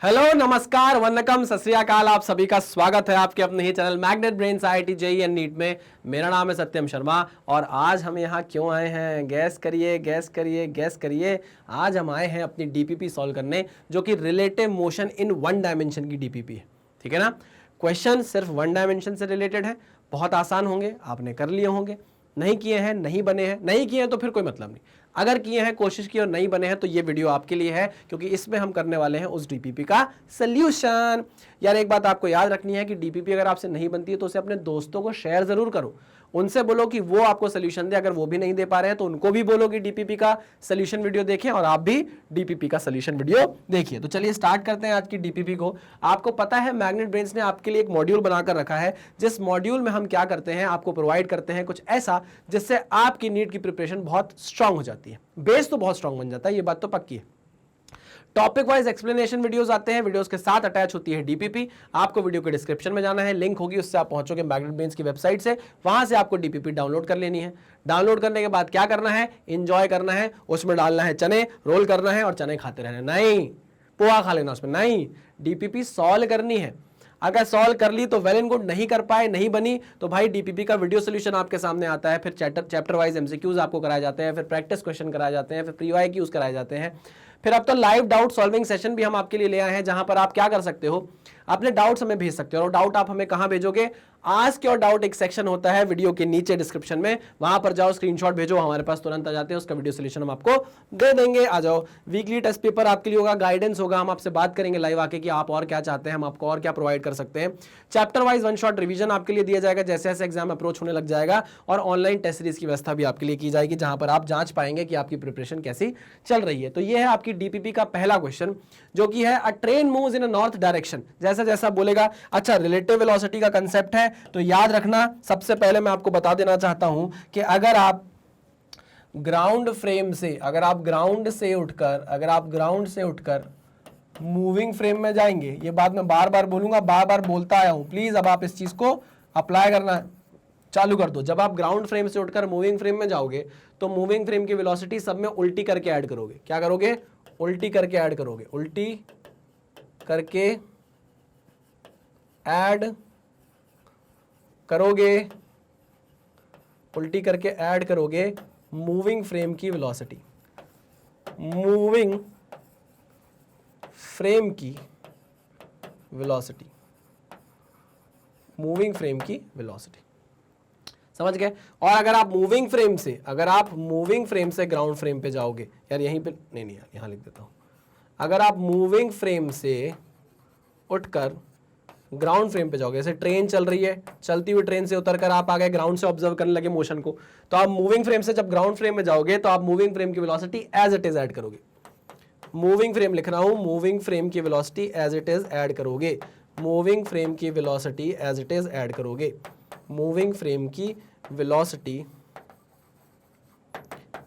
Hello, नमस्कार, वंदकम, सत श्री अकाल। आप सभी का स्वागत है आपके अपने ही channel Magnet brains IIT JEE and NEET में। मेरा नाम है सत्यम शर्मा और आज हम यहाँ क्यों आए हैं? गैस करिए, गैस करिए, गैस करिए। आज हम आए हैं अपनी DPP सॉल्व करने, जो कि relative motion in one dimension की DPP है। ठीक है ना? क्वेश्चन सिर्फ वन डायमेंशन से रिलेटेड है, बहुत आसान होंगे, आपने कर लिए होंगे। नहीं किए हैं, नहीं बने हैं, नहीं किए हैं तो फिर कोई मतलब नहीं। अगर किए हैं, कोशिश की और नहीं बने हैं तो ये वीडियो आपके लिए है, क्योंकि इसमें हम करने वाले हैं उस DPP का सल्यूशन। यार एक बात आपको याद रखनी है कि DPP अगर आपसे नहीं बनती है तो उसे अपने दोस्तों को शेयर जरूर करो, उनसे बोलो कि वो आपको सोल्यूशन दे। अगर वो भी नहीं दे पा रहे हैं तो उनको भी बोलो कि DPP का सोल्यूशन वीडियो देखें और आप भी DPP का सोल्यूशन वीडियो देखिए। तो चलिए स्टार्ट करते हैं आज की DPP को। आपको पता है मैग्नेट ब्रेन्स ने आपके लिए एक मॉड्यूल बनाकर रखा है, जिस मॉड्यूल में हम क्या करते हैं, आपको प्रोवाइड करते हैं कुछ ऐसा जिससे आपकी नीट की प्रिपरेशन बहुत स्ट्रांग हो जाती है। बेस तो बहुत स्ट्रांग बन जाता है, ये बात तो पक्की है। टॉपिक वाइज एक्सप्लेनेशन वीडियोस आते हैं, वीडियोस के साथ अटैच होती है DPP। आपको वीडियो के डिस्क्रिप्शन में जाना है, लिंक होगी, उससे आप पहुंचोगे मैग्नेट ब्रेन्स की वेबसाइट से, वहां से आपको DPP डाउनलोड कर लेनी है। डाउनलोड करने के बाद क्या करना है? एंजॉय करना है, उसमें डालना है चने, रोल करना है और चने खाते रहना। नहीं पोहा खा लेना उसमें, नहीं, DPP सॉल्व करनी है। अगर सॉल्व कर ली तो वेल एंड गुड, नहीं कर पाए, नहीं बनी तो भाई DPP का वीडियो सोल्यूशन आपके सामने आता है, फिर चैप्टर वाइज MCQs आपको कराए जाते हैं, फिर प्रैक्टिस क्वेश्चन कराए जाते हैं, फिर प्री-IQs कराए जाते हैं, फिर अब तो लाइव डाउट सॉल्विंग सेशन भी हम आपके लिए ले आए हैं, जहां पर आप क्या कर सकते हो, अपने डाउट्स हमें भेज सकते हो। और डाउट आप हमें कहां भेजोगे? आस्क योर डाउट एक सेक्शन होता है वीडियो के नीचे डिस्क्रिप्शन में, वहां पर जाओ, स्क्रीनशॉट भेजो, हमारे पास तुरंत आ जाते हैं, उसका वीडियो सोल्यूशन हम आपको दे देंगे। आ जाओ। वीकली टेस्ट पेपर आपके लिए होगा, गाइडेंस होगा, हम आपसे बात करेंगे लाइव आके कि आप और क्या चाहते हैं, हम आपको और क्या प्रोवाइड कर सकते हैं। Chapter wise one shot revision आपके लिए दिया जाएगा जैसे जैसे एग्जाम अप्रोच होने लग जाएगा, और ऑनलाइन टेस्ट सीरीज की व्यवस्था भी आपके लिए की जाएगी, जहां पर आप जांच पाएंगे कि आपकी प्रिपरेशन कैसी चल रही है। तो ये है आपकी DPP का पहला क्वेश्चन, जो कि है अ train moves in a north direction. जैसा जैसा बोलेगा, अच्छा रिलेटिव वेलोसिटी का कंसेप्ट है तो याद रखना। सबसे पहले मैं आपको बता देना चाहता हूं कि अगर आप ग्राउंड से उठकर मूविंग फ्रेम में जाएंगे, ये बात मैं बार बार बोलूंगा, बार बार बोलता आया हूं, प्लीज अब आप इस चीज को अप्लाई करना चालू कर दो। जब आप ग्राउंड फ्रेम से उठकर मूविंग फ्रेम में जाओगे तो मूविंग फ्रेम की वेलोसिटी सब में उल्टी करके ऐड करोगे। क्या करोगे? उल्टी करके ऐड करोगे, उल्टी करके ऐड करोगे, उल्टी करके ऐड करोगे मूविंग फ्रेम की वेलोसिटी, मूविंग फ्रेम की वेलोसिटी, मूविंग फ्रेम की वेलोसिटी। समझ गए? और अगर आप मूविंग फ्रेम से ग्राउंड फ्रेम पे जाओगे, यार यहीं पे नहीं यार यहां लिख देता हूं। अगर आप मूविंग फ्रेम से उठकर ग्राउंड फ्रेम पे जाओगे, जैसे ट्रेन चल रही है, चलती हुई ट्रेन से उतरकर आप आ गए ग्राउंड से ऑब्जर्व करने लगे मोशन को, तो आप मूविंग फ्रेम से जब ग्राउंड फ्रेम में जाओगे तो आप मूविंग फ्रेम की velocity as it is add करोगे। मूविंग फ्रेम लिख रहा हूं, मूविंग फ्रेम की velocity as it is add करोगे, मूविंग फ्रेम की velocity as it is add करोगे, मूविंग फ्रेम की velocity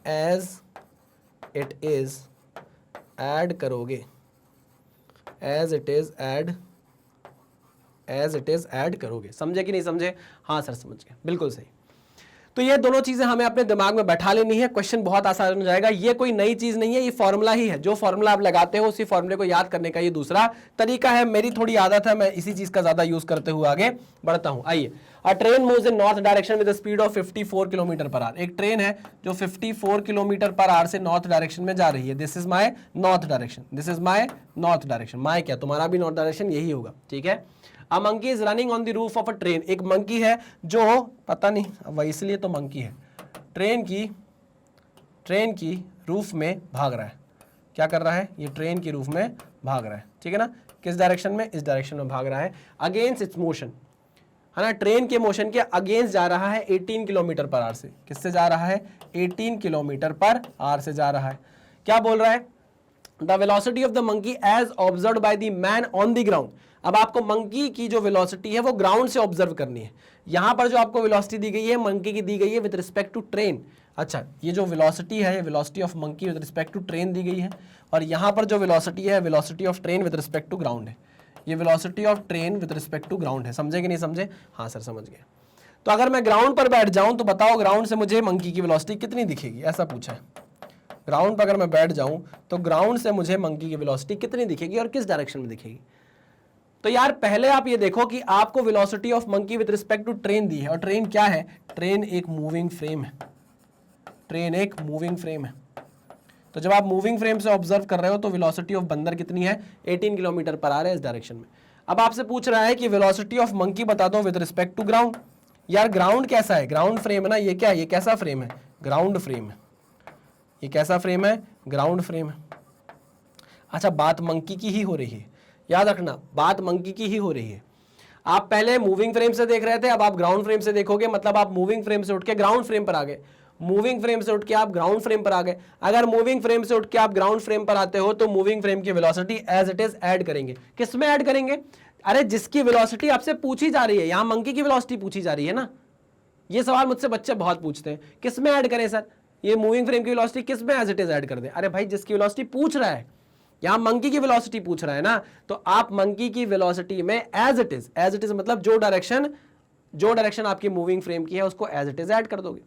as it is add करोगे, एज इट इज ऐड करोगे। समझे कि नहीं समझे? हाँ सर समझ गए, बिल्कुल सही। तो ये दोनों चीजें हमें अपने दिमाग में बैठा लेनी है, क्वेश्चन बहुत आसान हो जाएगा। ये कोई नई चीज नहीं है, ये फॉर्मूला ही है। जो फॉर्मूला आप लगाते हो उसी फॉर्मूले को याद करने का ये दूसरा तरीका है। मेरी थोड़ी आदत है, मैं इसी चीज का ज्यादा यूज करते हुए आगे बढ़ता हूं। आइए, अ train moves in north direction with speed of 54 kilometre per our. एक ट्रेन है जो 54 किलोमीटर पर आवर से नॉर्थ डायरेक्शन में जा रही है। This is my north direction, this is my north direction. My क्या, तुम्हारा भी नॉर्थ डायरेक्शन यही होगा, ठीक है। A monkey is running on the roof of a train। एक मंकी है जो, पता नहीं वह इसलिए तो मंकी है, ट्रेन की रूफ में भाग रहा है। क्या कर रहा है? ये ट्रेन की रूफ में भाग रहा है, ठीक है ना। किस डायरेक्शन में? इस डायरेक्शन में भाग रहा है, अगेंस्ट इट्स मोशन, है ना। ट्रेन के मोशन के अगेंस्ट जा रहा है 18 किलोमीटर पर आवर से। किससे जा रहा है? 18 किलोमीटर पर आवर से जा रहा है। क्या बोल रहा है? The velocity of the monkey as observe by the man on the ground. अब आपको मंकी की जो वेलोसिटी है वो ग्राउंड से ऑब्जर्व करनी है। यहां पर जो आपको वेलोसिटी दी गई है मंकी की दी गई है विद रिस्पेक्ट टू ट्रेन। अच्छा, ये जो वेलोसिटी है, velocity of monkey with respect to train दी गई है, और यहां पर जो वेलोसिटी है, velocity of train with respect to ground है। ये velocity of train with respect to ground है। समझे कि नहीं समझे? हाँ सर समझ गए। तो अगर मैं ग्राउंड पर बैठ जाऊं तो बताओ ग्राउंड से मुझे मंकी की वेलोसिटी कितनी दिखेगी, ऐसा पूछा है। ग्राउंड पर अगर मैं बैठ जाऊं तो ग्राउंड से मुझे मंकी की वेलोसिटी कितनी दिखेगी और किस डायरेक्शन में दिखेगी। तो यार पहले आप ये देखो कि आपको velocity of monkey with respect to train दी है, और ट्रेन क्या है, ट्रेन एक मूविंग फ्रेम है, ट्रेन एक मूविंग फ्रेम है। तो जब आप मूविंग फ्रेम से ऑब्जर्व कर रहे हो तो वेलोसिटी ऑफ बंदर कितनी है, 18 किलोमीटर पर आवर है इस डायरेक्शन में। अब आपसे पूछ रहा है कि वेलोसिटी ऑफ मंकी बता दो विद रिस्पेक्ट टू ग्राउंड। यार ग्राउंड कैसा है, ग्राउंड फ्रेम है ना, ये क्या है, ये कैसा फ्रेम है, ग्राउंड फ्रेम है। ये कैसा फ्रेम है, ग्राउंड फ्रेम है। अच्छा, बात मंकी की ही हो रही है, याद रखना बात मंकी की ही हो रही है। आप पहले मूविंग फ्रेम से देख रहे थे, अब आप ग्राउंड फ्रेम से देखोगे, मतलब आप मूविंग फ्रेम से उठ के ग्राउंड फ्रेम पर आ गए, मूविंग फ्रेम से उठ के आप ग्राउंड फ्रेम पर आ गए। अगर मूविंग फ्रेम से उठ के आप ग्राउंड फ्रेम पर आते हो तो मूविंग फ्रेम की velocity as it is add करेंगे। किस में ऐड करेंगे, अरे जिसकी वेलोसिटी आपसे पूछी जा रही है, यहां मंकी की वेलोसिटी पूछी जा रही है ना। ये सवाल मुझसे बच्चे बहुत पूछते हैं, किस में ऐड करें सर, ये मूविंग फ्रेम की वेलोसिटी किस में एज इट इज ऐड कर दें। अरे भाई जिसकी वेलोसिटी पूछ रहा है, यहां मंकी की वेलोसिटी पूछ रहा है ना, तो आप मंकी की वेलोसिटी में एज इट इज मतलब जो डायरेक्शन आपकी मूविंग फ्रेम की है उसको एज इट इज ऐड कर दोगे।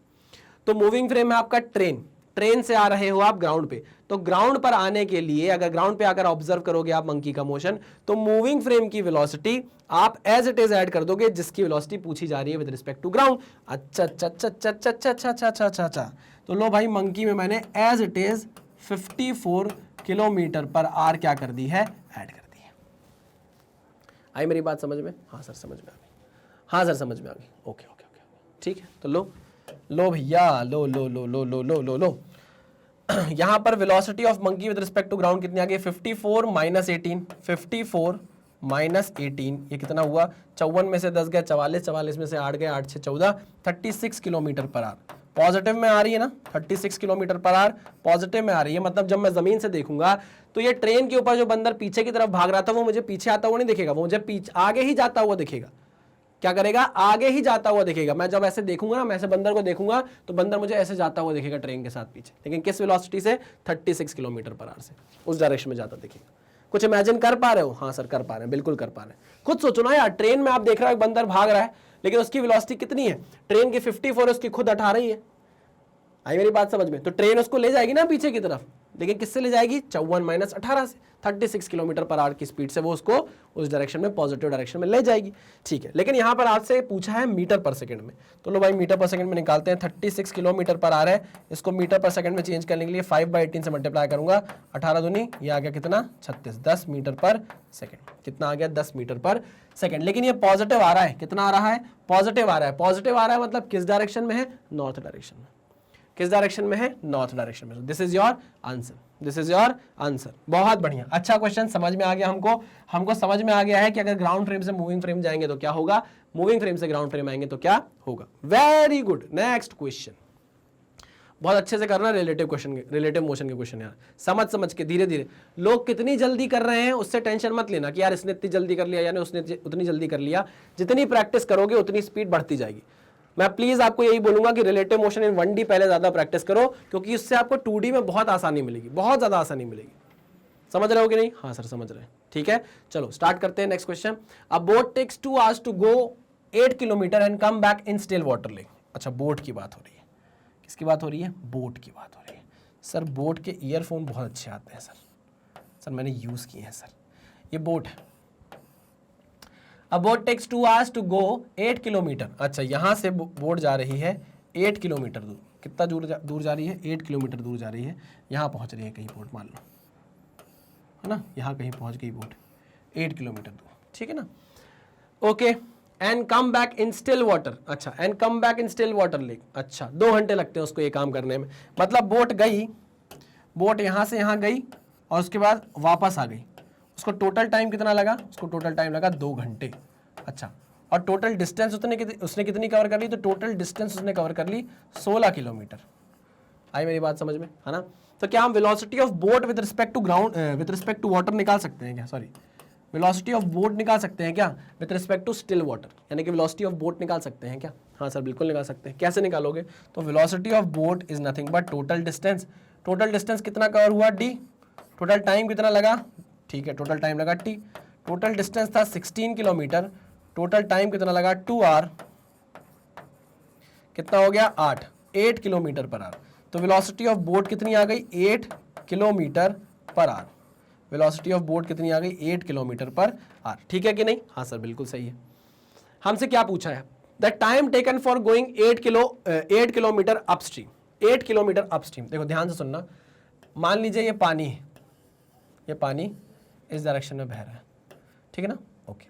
तो मूविंग फ्रेम है आपका ट्रेन, ट्रेन से आ रहे हो आप ग्राउंड पे, तो ग्राउंड पर आने के लिए अगर ग्राउंड पे आकर ऑब्जर्व करोगे आप मंकी का मोशन, तो मूविंग फ्रेम की वेलोसिटी आप एज इट इज ऐड कर दोगे जिसकी वेलोसिटी पूछी जा रही है विद रिस्पेक्ट टू ग्राउंड। अच्छा अच्छा अच्छा अच्छा अच्छा अच्छा अच्छा अच्छा अच्छा अच्छा अच्छा, तो लो भाई मंकी में मैंने एज इट इज 54 किलोमीटर पर आर क्या कर दी है, ऐड कर दी है। आई मेरी बात समझ में, हाँ सर समझ में आ गई, हाँ सर समझ में आ गई, ओके ओके ओके, ठीक है। तो लो भैया, लो लो लो लो लो लो लो लो यहां पर velocity of monkey with respect to ground कितनी आ गई, 54 माइनस 18, 54 माइनस 18, ये कितना हुआ, 54 में से 10 गए 44, 44 में से 8 गए 8 से 14, 36 किलोमीटर पर आवर पॉजिटिव में आ रही है ना, 36 किलोमीटर पर आवर पॉजिटिव में आ रही है। मतलब जब मैं जमीन से देखूंगा तो ये ट्रेन के ऊपर जो बंदर पीछे की तरफ भाग रहा था वो मुझे पीछे आता हुआ नहीं दिखेगा, वो मुझे पीछे आगे ही जाता हुआ दिखेगा। क्या करेगा, आगे ही जाता हुआ दिखेगा। मैं जब ऐसे देखूंगा ना, मैं ऐसे बंदर को देखूंगा तो बंदर मुझे ऐसे जाता हुआ दिखेगा ट्रेन के साथ पीछे, लेकिन किस वेलोसिटी से, 36 किलोमीटर पर आवर से, उस डायरेक्शन में जाता दिखेगा। कुछ इमेजिन कर पा रहे हो, हाँ सर कर पा रहे हैं, बिल्कुल कर पा रहे हैं। खुद सोचो ना यार, ट्रेन में आप देख रहे हो एक बंदर भाग रहा है, लेकिन उसकी वेलोसिटी कितनी है, ट्रेन की 54 है, उसकी खुद 18 ही है। आई मेरी बात समझ में, तो ट्रेन उसको ले जाएगी ना पीछे की तरफ, लेकिन किससे ले जाएगी, 54 माइनस 18 से, 36 किलोमीटर पर आवर की स्पीड से वो उसको उस डायरेक्शन में, पॉजिटिव डायरेक्शन में ले जाएगी। ठीक है, लेकिन यहाँ पर आपसे पूछा है मीटर पर सेकंड में, तो लो भाई मीटर पर सेकंड में निकालते हैं। 36 किलोमीटर पर आवर है, इसको मीटर पर सेकंड में चेंज करने के लिए 5/18 से मल्टीप्लाई करूंगा, 18 दूनी ये आ गया कितना, 36, 10 मीटर पर सेकंड। कितना आ गया, 10 मीटर पर सेकंड। लेकिन ये पॉजिटिव आ रहा है, कितना आ रहा है, पॉजिटिव आ रहा है। पॉजिटिव आ रहा है मतलब किस डायरेक्शन में है, नॉर्थ डायरेक्शन में। किस डायरेक्शन में है, नॉर्थ डायरेक्शन में। This is your answer, this is your answer. बहुत बढ़िया, अच्छा क्वेश्चन, समझ में आ गया हमको समझ में आ गया है कि अगर ग्राउंड फ्रेम से मूविंग फ्रेम जाएंगे तो क्या होगा, मूविंग फ्रेम से ग्राउंड फ्रेम आएंगे तो क्या होगा। Very good, next question. बहुत अच्छे से करना रिलेटिव क्वेश्चन, रिलेटिव मोशन के क्वेश्चन यार, समझ के धीरे धीरे। लोग कितनी जल्दी कर रहे हैं उससे टेंशन मत लेना कि यार इसने इतनी जल्दी कर लिया यानी उसने उतनी जल्दी कर लिया। जितनी प्रैक्टिस करोगे उतनी स्पीड बढ़ती जाएगी। मैं प्लीज आपको यही बोलूंगा कि रिलेटिव मोशन इन 1D पहले ज्यादा प्रैक्टिस करो, क्योंकि इससे आपको 2D में बहुत आसानी मिलेगी, बहुत ज्यादा आसानी मिलेगी। समझ रहे हो कि नहीं, हाँ सर समझ रहे हैं, ठीक है। चलो स्टार्ट करते हैं next question. A boat takes 2 hours to go 8 kilometre and come back in still water lake. अच्छा, बोट की बात हो रही है, किसकी बात हो रही है, बोट की बात हो रही है। सर बोट के ईयरफोन बहुत अच्छे आते हैं सर मैंने यूज किए हैं सर। ये बोट है, A boat takes 2 hours to go 8 kilometre. अच्छा, यहाँ से बोट जा रही है 8 किलोमीटर दूर। कितना दूर जा रही है, 8 किलोमीटर दूर जा रही है। यहाँ पहुँच रही है कहीं बोट, मान लो है ना, यहाँ कहीं पहुँच गई बोट 8 किलोमीटर दूर, ठीक है ना। Okay, and come back in still water. अच्छा, and come back in still water lake. अच्छा, 2 घंटे लगते हैं उसको ये काम करने में। मतलब बोट गई, बोट यहाँ से यहाँ गई और उसके बाद वापस आ गई। उसको टोटल टाइम कितना लगा, उसको टोटल टाइम लगा 2 घंटे। अच्छा, और टोटल डिस्टेंस उसने कितनी कवर कर ली, तो टोटल डिस्टेंस उसने कवर कर ली 16 किलोमीटर। आई मेरी बात समझ में, है ना। तो क्या हम velocity of boat with respect to ground with respect to water निकाल सकते हैं क्या, सॉरी वेलोसिटी ऑफ बोट निकाल सकते हैं क्या with respect to still water, यानी कि वेलोसिटी ऑफ बोट निकाल सकते हैं क्या। हाँ सर बिल्कुल निकाल सकते हैं। कैसे निकालोगे, तो velocity of boat is nothing but total distance. Total distance कितना कवर हुआ, d। टोटल टाइम कितना लगा, ठीक है, टोटल टाइम लगा t। टोटल डिस्टेंस था 16 किलोमीटर, टोटल टाइम कितना लगा 2 आवर, कितना हो गया 8 किलोमीटर पर आवर। तो वेलोसिटी ऑफ बोट कितनी आ गई 8 kilometre per hour. Velocity of boat कितनी आ गई 8 किलोमीटर पर आवर। ठीक है कि नहीं? हाँ सर बिल्कुल सही है। हमसे क्या पूछा है? The time taken for going 8 kilometre upstream. 8 kilometre upstream. देखो ध्यान से सुनना, मान लीजिए ये पानी है, ये पानी इस डायरेक्शन में बह रहा है, ठीक है ना? ओके।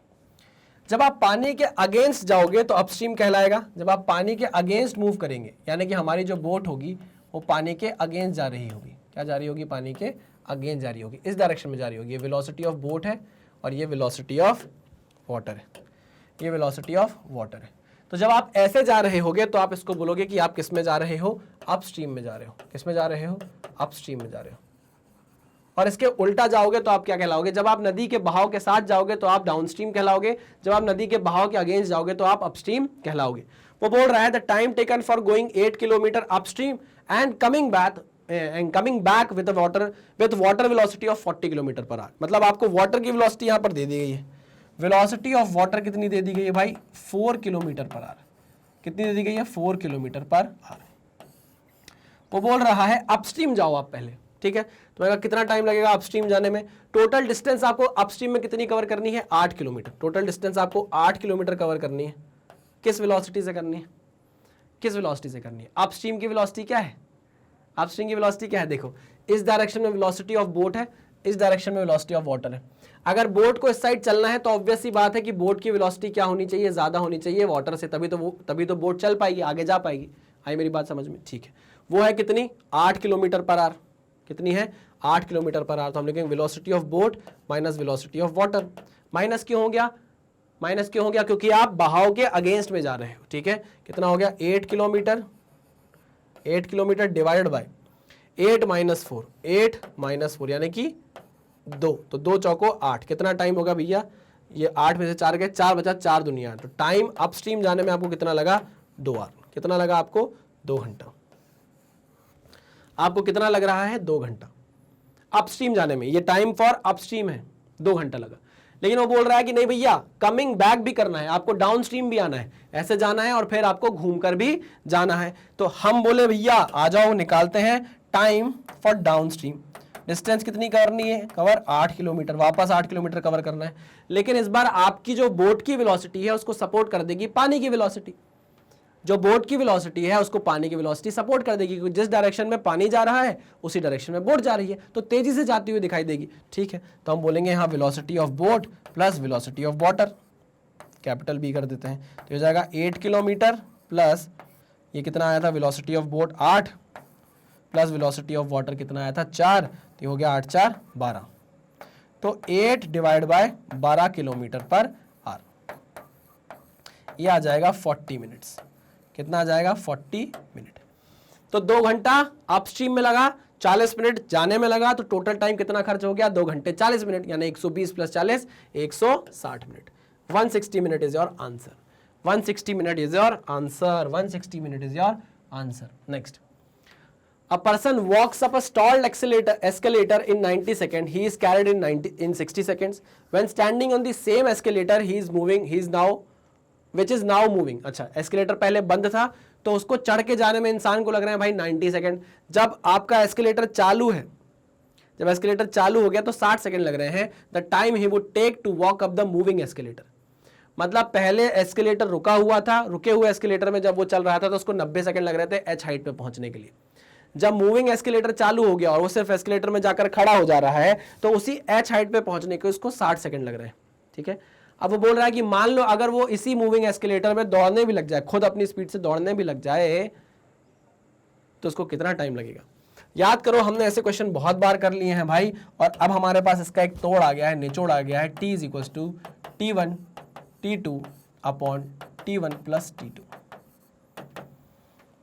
जब आप पानी के अगेंस्ट जाओगे तो अपस्ट्रीम कहलाएगा। जब आप पानी के अगेंस्ट मूव करेंगे, यानी कि हमारी जो बोट होगी वो पानी के अगेंस्ट जा रही होगी। क्या जा रही होगी? पानी के अगेंस्ट जा रही होगी, इस डायरेक्शन में जा रही होगी। ये वेलोसिटी ऑफ बोट है और ये वेलोसिटी ऑफ वाटर है, ये वेलोसिटी ऑफ वाटर है। तो जब आप ऐसे जा रहे होगे तो आप इसको बोलोगे कि आप किस में जा रहे हो? अपस्ट्रीम में जा रहे हो। किस में जा रहे हो? अपस्ट्रीम में जा रहे हो। और इसके उल्टा जाओगे तो आप क्या कहलाओगे? जब आप नदी के बहाव के साथ जाओगे तो आप डाउनस्ट्रीम कहलाओगे। जब आप नदी के बहाव के अगेंस्ट जाओगे तो आप अपस्ट्रीम कहलाओगे। वो बोल रहा है the time taken for going 8 kilometre upstream and coming back with water velocity of 40 kilometre per our. मतलब आपको वाटर की वेलोसिटी यहां पर दे दी गई है। वेलोसिटी ऑफ वाटर कितनी दे दी गई है भाई? 4 किलोमीटर पर आवर। कितनी दे दी गई है? 4 किलोमीटर पर आवर। वो बोल रहा है अपस्ट्रीम जाओ आप पहले, ठीक है? तो मैं कितना टाइम लगेगा अपस्ट्रीम जाने में? टोटल डिस्टेंस आपको अपस्ट्रीम में कितनी कवर करनी है? 8 किलोमीटर। टोटल डिस्टेंस आपको 8 किलोमीटर कवर करनी है। किस वेलोसिटी से करनी है? किस वेलोसिटी से करनी है? अपस्ट्रीम की वेलोसिटी क्या है? अपस्ट्रीम की वेलोसिटी क्या है? देखो, इस डायरेक्शन में वेलोसिटी ऑफ बोट है, इस डायरेक्शन में वेलोसिटी ऑफ वाटर है। अगर बोट को इस साइड चलना है तो ऑब्वियस सी बात है कि बोट की वेलोसिटी क्या होनी चाहिए? ज्यादा होनी चाहिए वाटर से, तभी तो बोट चल पाएगी, आगे जा पाएगी। आई मेरी बात समझ में? ठीक है। वो है कितनी? 8 किलोमीटर पर आवर। कितनी है? 8 किलोमीटर पर आवर। तो हम लिखेंगे velocity of boat minus velocity of water. Minus क्यों हो गया? माइनस क्यों हो गया? क्योंकि आप बहाव के अगेंस्ट में जा रहे हो, ठीक है? कितना हो गया? 8 kilometre. 8 kilometre divided by 8 minus 4, 8 minus 4 यानी कि 2। तो 2 चौको 8। कितना टाइम होगा भैया? ये 8 में से 4 गए, 4 बचा, 4 दुनिया। तो टाइम अपस्ट्रीम जाने में आपको कितना लगा? 2 आवर। कितना लगा आपको? 2 घंटा। आपको कितना लग रहा है? 2 घंटा अपस्ट्रीम जाने में। ये टाइम फॉर अपस्ट्रीम है, 2 घंटा लगा। लेकिन वो बोल रहा है कि नहीं भैया, कमिंग बैक भी करना है, आपको डाउनस्ट्रीम भी आना है, ऐसे जाना है और फिर आपको घूमकर भी जाना है। तो हम बोले भैया आ जाओ, निकालते हैं टाइम फॉर डाउनस्ट्रीम। डिस्टेंस कितनी करनी है? Cover 8 kilometre. वापस 8 किलोमीटर कवर करना है। लेकिन इस बार आपकी जो बोट की वेलोसिटी है उसको सपोर्ट कर देगी पानी की वेलोसिटी। जो बोट की वेलोसिटी है उसको पानी की वेलोसिटी सपोर्ट कर देगी, क्योंकि जिस डायरेक्शन में पानी जा रहा है उसी डायरेक्शन में बोट जा रही है, तो तेजी से जाती हुई दिखाई देगी। ठीक है, तो हम बोलेंगे यहाँ velocity of boat plus velocity of water, capital B कर देते हैं। तो हो जाएगा 8 किलोमीटर प्लस ये कितना आया था velocity of boat 8 plus velocity of water कितना आया था 4, तो ये हो गया 8 4 12। तो 8 divide by 12 kilometre per our, ये आ जाएगा 40 मिनट्स। कितना आ जाएगा? 40 मिनट। तो 2 घंटा अपस्ट्रीम में लगा, 40 मिनट जाने में लगा, तो टोटल टाइम कितना खर्च हो गया? 2 घंटे 40 मिनट, यानी 120 plus 40 160 minute. 160 minute is your answer. 160 minute is your answer. 160 minute is your answer. Next, a person walks up a stalled escalator in 90 seconds. He is carried in 60 seconds. When standing on the same escalator, he is now moving. अच्छा, escalator पहले बंद था तो उसको चढ़ के जाने में इंसान को लग रहे हैं भाई 90 सेकंड। जब आपका एस्केलेटर चालू है, जब एस्केलेटर चालू हो गया तो 60 सेकंड लग रहे हैं। The time he would take to walk up the moving escalator. मतलब पहले एस्केलेटर रुका हुआ था, रुके हुए एस्केलेटर में जब वो चल रहा था तो उसको 90 सेकंड लग रहे थे एच हाइट पे पहुंचने के लिए। जब मूविंग एस्केलेटर चालू हो गया और वो सिर्फ एस्केलेटर में जाकर खड़ा हो जा रहा है तो उसी एच हाइट पे पहुंचने के उसको 60 सेकंड लग रहे हैं। ठीक है, अब वो बोल रहा है कि मान लो अगर वो इसी मूविंग एस्केलेटर में दौड़ने भी लग जाए, खुद अपनी स्पीड से दौड़ने भी लग जाए, तो उसको कितना टाइम लगेगा? याद करो, हमने ऐसे क्वेश्चन बहुत बार कर लिए हैं भाई, और अब हमारे पास इसका एक तोड़ आ गया है, निचोड़ आ गया है। t is equal to T1 T2 upon T1 plus T2।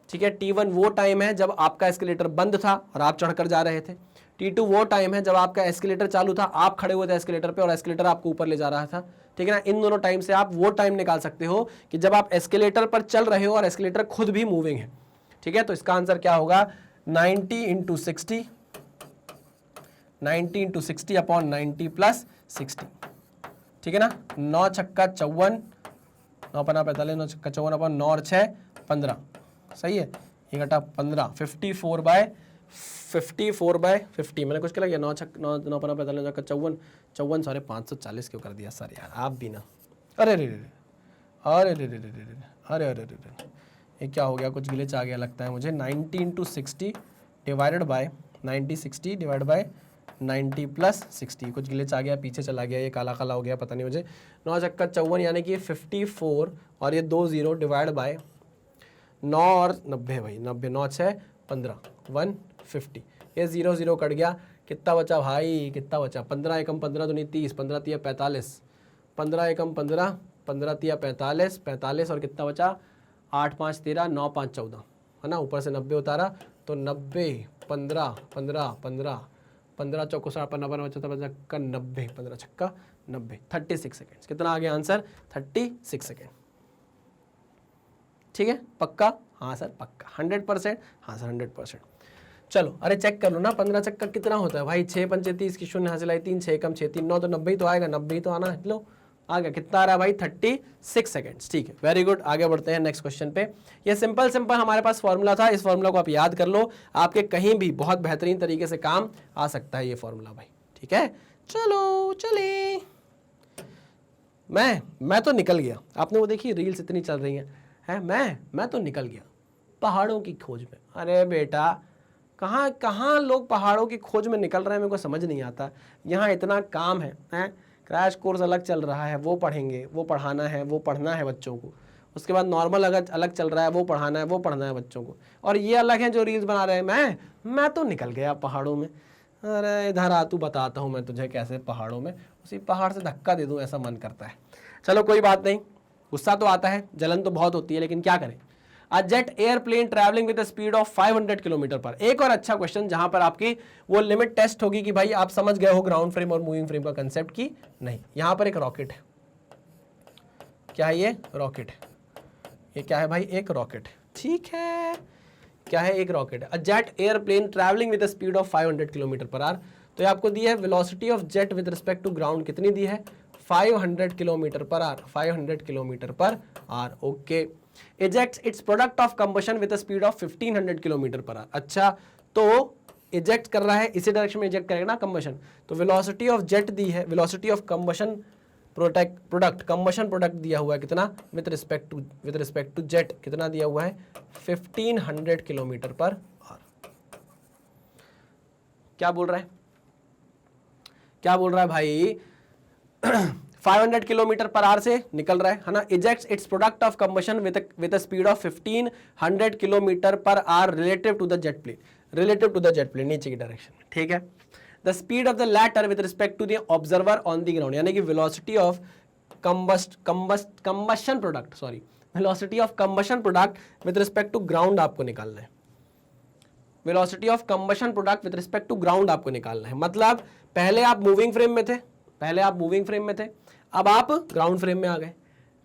ठीक है, T1 वो टाइम है जब आपका एस्केलेटर बंद था और आप चढ़कर जा रहे थे। T2 वो टाइम है जब आपका एस्केलेटर चालू था, आप खड़े हुए थे एस्केलेटर पे और एस्केलेटर आपको ऊपर ले जा रहा था। ठीक है ना, इन दोनों टाइम से आप वो टाइम निकाल सकते हो कि जब आप एस्केलेटर पर चल रहे हो और एस्केलेटर खुद भी मूविंग है। ठीक है, तो इसका आंसर क्या होगा? 90 इंटू 60, 90 इंटू 60 अपॉन 90 प्लस 60। ठीक है ना, 9 छक्का 54, 9 पन्ना 45, 9 छक्का 54 अपॉन 9 और 6 15। सही है, ये घटा 15, 54/50 मैंने कुछ क्या लगा 9 6 9 9 15 45 54 54 सॉरी 540 क्यों कर दिया सर यार आप भी ना। अरे रे रे अरे रे रे रे अरे अरे रे ये क्या हो गया, कुछ ग्लिच आ गया लगता है मुझे। 90 × 60 डिवाइडेड बाय 90 60 डिवाइड बाय 90 + 60 कुछ ग्लिच आ गया, पीछे चला गया, ये काला काला हो गया पता नहीं मुझे। 9 चक्का 54 यानी कि 54 और ये 2 0 डिवाइड बाय 9 और 90 भाई 90 9 6 15 150 ये 0 0 कट गया। कितना बचा भाई, कितना बचा? 15 एकम 15 दूनी 30 15 तिया 45 15 एकम 15 15 तिया 45 45 और कितना बचा 8 5 13 9 5 14 है ना, ऊपर से 90 उतारा तो 90 15 15 15 15 चौको 90 चक्का 90 15 छक्का 90 36 सेकेंड्स। कितना आ गया आंसर? 36 सेकेंड। ठीक है पक्का? हाँ सर पक्का 100%। हाँ सर 100%। चलो अरे चेक कर लो ना 15 चक्का कितना होता है भाई, 6 पंचे 30 की 0 हासिल आई 3 6 कम 6 3 9 तो 90 ही तो आएगा, 90 ही तो आना है। लो आ गया, कितना आ रहा है भाई 36 सेकेंड्स। ठीक है वेरी गुड, आगे बढ़ते हैं नेक्स्ट क्वेश्चन पे। ये सिंपल हमारे पास फॉर्मूला था, इस फॉर्मूला को आप याद कर लो, आपके कहीं भी बहुत बेहतरीन तरीके से काम आ सकता है ये फॉर्मूला भाई। ठीक है चलो चले, मैं तो निकल गया। आपने वो देखी रील्स इतनी चल रही हैं मैं तो निकल गया पहाड़ों की खोज में। अरे बेटा कहाँ लोग पहाड़ों की खोज में निकल रहे हैं, मेरे को समझ नहीं आता। यहाँ इतना काम है, क्रैश कोर्स अलग चल रहा है, वो पढ़ेंगे, वो पढ़ाना है, वो पढ़ना है बच्चों को। उसके बाद नॉर्मल अलग चल रहा है, वो पढ़ाना है, वो पढ़ना है बच्चों को। और ये अलग है जो रील्स बना रहे हैं। मैं तो निकल गया पहाड़ों में। अरे इधर आ तू, बताता हूँ मैं तुझे कैसे पहाड़ों में, उसी पहाड़ से धक्का दे दूँ ऐसा मन करता है। चलो कोई बात नहीं, गुस्सा तो आता है, जलन तो बहुत होती है, लेकिन क्या करें। A jet airplane traveling with a speed of 500 kilometre पर। एक और अच्छा क्वेश्चन जहां पर आपकी वो लिमिट टेस्ट होगी कि भाई आप समझ गए हो ग्राउंड फ्रेम और मूविंग फ्रेम का कंसेप्ट की नहीं। यहां पर एक रॉकेट है, क्या है ये? रॉकेट है। ये क्या है भाई? एक रॉकेट। ठीक है क्या है? एक रॉकेट है। A jet airplane traveling with a speed of 500 kilometre per hour. तो ये आपको दी है velocity of jet with respect to ground, कितनी दी है? 500 kilometre per hour. 500 kilometre per hour. Okay. ejects its product of combustion with a speed of 1500 kilometre per our. अच्छा तो इजेक्ट कर रहा है, इसी डायरेक्शन में इजेक्ट करेगा ना कंबशन। तो वेलोसिटी ऑफ जेट दी है, velocity of combustion product, combustion product दिया हुआ है कितना? विद रिस्पेक्ट टू जेट कितना दिया हुआ है? 1500 किलोमीटर पर आवर। क्या बोल रहा है? क्या बोल रहा है भाई? 500 किलोमीटर पर आवर से निकल रहा है ना। Ejects its product of combustion with a speed of 1500 kilometre per hour relative to the jet plane, नीचे की डायरेक्शन में। ठीक है। The speed of the latter with respect to the observer on the ground, यानी कि velocity of combustion product with respect to ground आपको निकालना है। Velocity of combustion product with respect to ground आपको निकालना है। मतलब पहले आप मूविंग फ्रेम में थे, अब आप ग्राउंड फ्रेम में आ गए।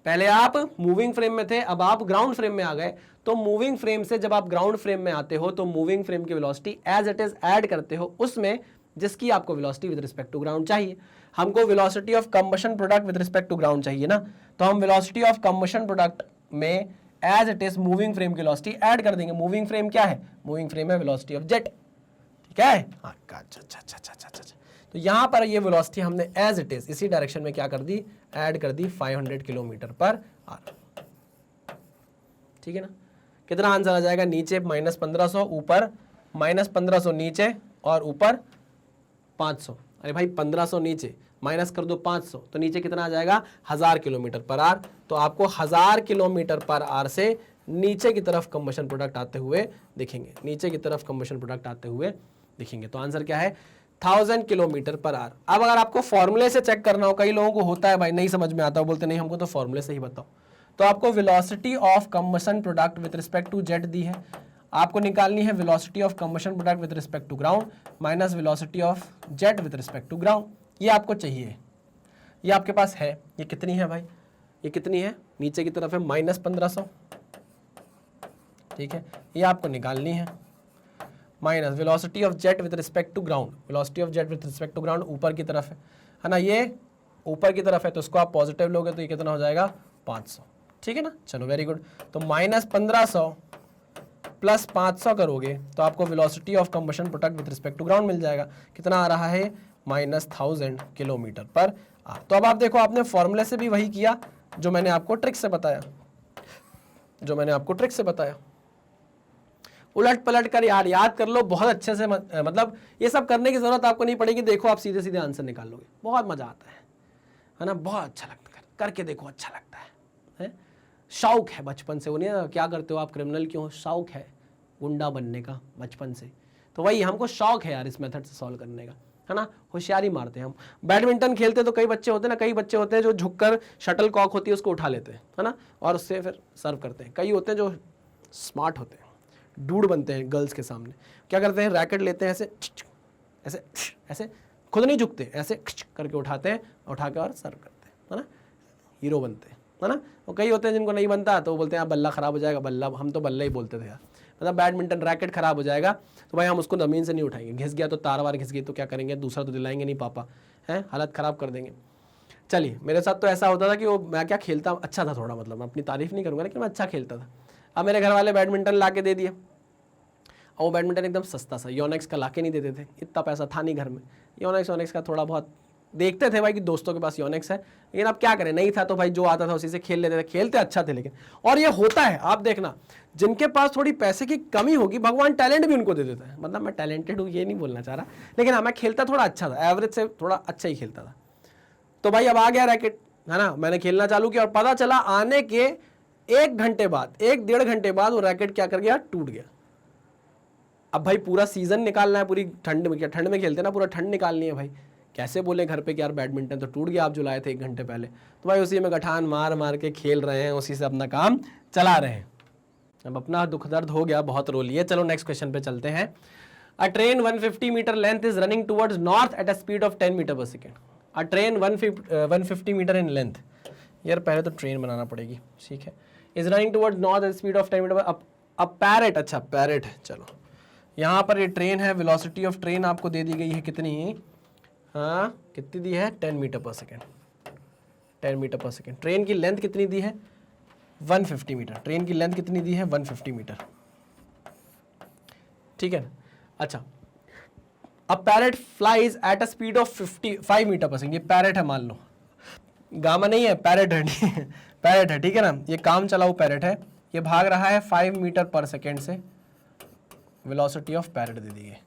पहले आप मूविंग फ्रेम में थे, अब आप ग्राउंड फ्रेम में आ गए। तो मूविंग फ्रेम से जब आप ग्राउंड फ्रेम में आते हो तो मूविंग फ्रेम की velocity as it is add करते हो उसमें जिसकी आपको velocity with respect to ground चाहिए। हमको velocity of combustion product with respect to ground चाहिए ना, तो हम वेलोसिटी ऑफ कंबशन प्रोडक्ट में as it is moving frame की वेलोसिटी ऐड कर देंगे। मूविंग फ्रेम क्या है? मूविंग फ्रेम है वेलोसिटी ऑफ जेट। ठीक है। अच्छा। तो यहां पर ये वेलोसिटी हमने एज इट इज इसी डायरेक्शन में क्या कर दी? ऐड कर दी 500 किलोमीटर पर आवर। ठीक है ना। कितना आंसर आ जाएगा? नीचे -1500, ऊपर -1500 नीचे और ऊपर 500। अरे भाई 1500 नीचे माइनस कर दो 500 तो नीचे कितना आ जाएगा? 1000 किलोमीटर पर आवर। तो आपको 1000 किलोमीटर पर आवर से नीचे की तरफ कंबशन प्रोडक्ट आते हुए दिखेंगे, नीचे की तरफ कंबशन प्रोडक्ट आते हुए दिखेंगे। तो आंसर क्या है? 1000 किलोमीटर पर आवर। अब अगर आपको फॉर्मूले से चेक करना हो, कई लोगों को होता है भाई नहीं समझ में आता, बोलते नहीं हमको तो फॉर्मूले से ही बताओ। तो आपको velocity of combustion product with respect to jet दी है, आपको निकालनी है velocity of combustion product with respect to ground minus velocity of jet with respect to ground. ये आपको चाहिए, ये आपके पास है। ये कितनी है भाई? ये कितनी है? नीचे की तरफ है -1500। ठीक है, ये आपको निकालनी है। Minus velocity of jet with respect to ground, velocity of jet with respect to ground ऊपर की तरफ है ना, ये ऊपर की तरफ है तो इसको आप पॉजिटिव लोगे तो ये कितना हो जाएगा? 500। ठीक है ना। चलो वेरी गुड। तो -1500 प्लस 500 करोगे तो आपको velocity of combustion product with respect to ground मिल जाएगा। कितना आ रहा है? -1000 किलोमीटर पर आवर। तो अब आप देखो, आपने फॉर्मूले से भी वही किया जो मैंने आपको ट्रिक से बताया, उलट पलट कर याद कर लो बहुत अच्छे से। मतलब ये सब करने की जरूरत आपको नहीं पड़ेगी। देखो आप सीधे सीधे आंसर निकाल लोगे, बहुत मजा आता है ना, बहुत अच्छा लगता है करके देखो, अच्छा लगता है? शौक है बचपन से। वो नहीं, क्या करते हो आप, क्रिमिनल क्यों हो? शौक है गुंडा बनने का बचपन से। तो वही हमको शौक है यार इस मेथड से सॉल्व करने का, है ना। होशियारी मारते हैं हम। बैडमिंटन खेलते तो कई बच्चे होते हैं जो झुककर शटल कॉक होती है उसको उठा लेते हैं, है ना, और उससे फिर सर्व करते हैं। कई होते हैं जो स्मार्ट होते हैं, डूड बनते हैं गर्ल्स के सामने। क्या करते हैं? रैकेट लेते हैं, ऐसे ऐसे खुद नहीं झुकते, ऐसे करके उठाते हैं, उठा के और सर्व करते हैं, है ना, हीरो बनते हैं, है ना। और कई होते हैं जिनको नहीं बनता तो वो बोलते हैं यार बल्ला खराब हो जाएगा, बल्ला, हम तो बल्ला ही बोलते थे यार, मतलब बैडमिंटन रैकेट खराब हो जाएगा तो भाई हम उसको ज़मीन से नहीं उठाएंगे, घिस गया तो तार वार घिस गई तो क्या करेंगे, दूसरा तो दिलाएंगे नहीं पापा, हैं, हालत ख़राब कर देंगे। चलिए, मेरे साथ तो ऐसा होता था कि वो मैं क्या खेलता अच्छा था थोड़ा, मतलब मैं अपनी तारीफ़ नहीं करूँगा लेकिन मैं अच्छा खेलता था। अब मेरे घर वाले बैडमिंटन ला के दे दिए, और वो बैडमिंटन एकदम सस्ता सा योनेक्स का ला के नहीं देते थे, इतना पैसा था नहीं घर में। योनेक्स का थोड़ा बहुत देखते थे भाई कि दोस्तों के पास योनेक्स है, लेकिन अब क्या करें, नहीं था तो भाई जो आता था उसी से खेल लेते थे, खेलते अच्छा थे लेकिन। और ये होता है, आप देखना, जिनके पास थोड़ी पैसे की कमी होगी भगवान टैलेंट भी उनको दे देता है। मतलब मैं टैलेंटेड हूँ ये नहीं बोलना चाह रहा, लेकिन हाँ मैं खेलता थोड़ा अच्छा था, एवरेज से थोड़ा अच्छा ही खेलता था। तो भाई अब आ गया रैकेट, है ना, मैंने खेलना चालू किया और पता चला आने के 1 घंटे बाद, 1-1.5 घंटे बाद वो रैकेट क्या कर गया, टूट गया। अब भाई पूरा सीजन निकालना है, पूरी ठंड में खेलते ना, पूरा ठंड निकालनी है भाई, कैसे बोले घर पे कि यार बैडमिंटन तो टूट गया आप जो लाए थे 1 घंटे पहले। तो भाई उसी में गठान मार मार के खेल रहे हैं, उसी से अपना काम चला रहे हैं। अब अपना दुख दर्द हो गया, बहुत रो लिए। चलो नेक्स्ट क्वेश्चन पे चलते हैं। A train 150 metre length is running towards north at a speed of 10 metre per second. A train 150 metre in length, यार पहले तो ट्रेन बनाना पड़ेगी, ठीक है। Is running towards north at speed of 10 metre per, अब पैरेट, अच्छा parrot है, चलो यहाँ पर ये ट्रेन है, वेलोसिटी ऑफ ट्रेन आपको दे दी गई है कितनी, हाँ कितनी दी है, 10 metre per second, 10 metre per second. Train की लेंथ कितनी दी है, 150 मीटर। ट्रेन की लेंथ कितनी दी है, 150 मीटर, ठीक है। अच्छा, अब parrot flies at a speed of 55 metre per second. ये पैरेट है मान लो, गामा नहीं है, पैरेट है, पैरेट है, ठीक है ना, ये काम चलाओ पैरेट है। ये भाग रहा है 5 मीटर पर सेकेंड से, वेलोसिटी ऑफ पैरेट दे दी है,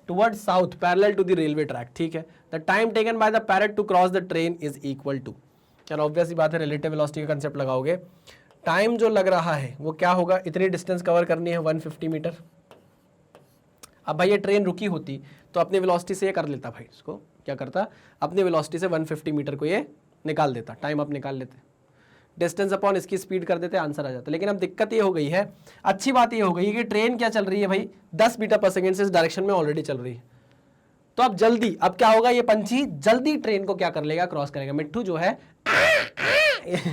toward south parallel to the railway track, ठीक है। The time taken by the parrot to cross the train is equal to, चलो ऑब्वियस ही बात है, रिलेटिव वेलोसिटी का कंसेप्ट लगाओगे, टाइम जो लग रहा है वो क्या होगा, इतनी डिस्टेंस कवर करनी है 150 मीटर। अब भाई ये ट्रेन रुकी होती तो अपनी वेलोसिटी से ये कर लेता, भाई इसको क्या करता, अपनी वेलोसिटी से 150 मीटर को ये निकाल देता, टाइम आप निकाल लेते, डिस्टेंस अपॉन इसकी स्पीड कर देते, आंसर आ जाता। लेकिन अब दिक्कत ये हो गई है, अच्छी बात ये हो गई कि ट्रेन क्या चल रही है भाई, 10 मीटर पर सेकेंड से इस डायरेक्शन में ऑलरेडी चल रही है। तो अब जल्दी, अब क्या होगा, ये पंछी जल्दी ट्रेन को क्या कर लेगा, क्रॉस करेगा। मिट्ठू जो है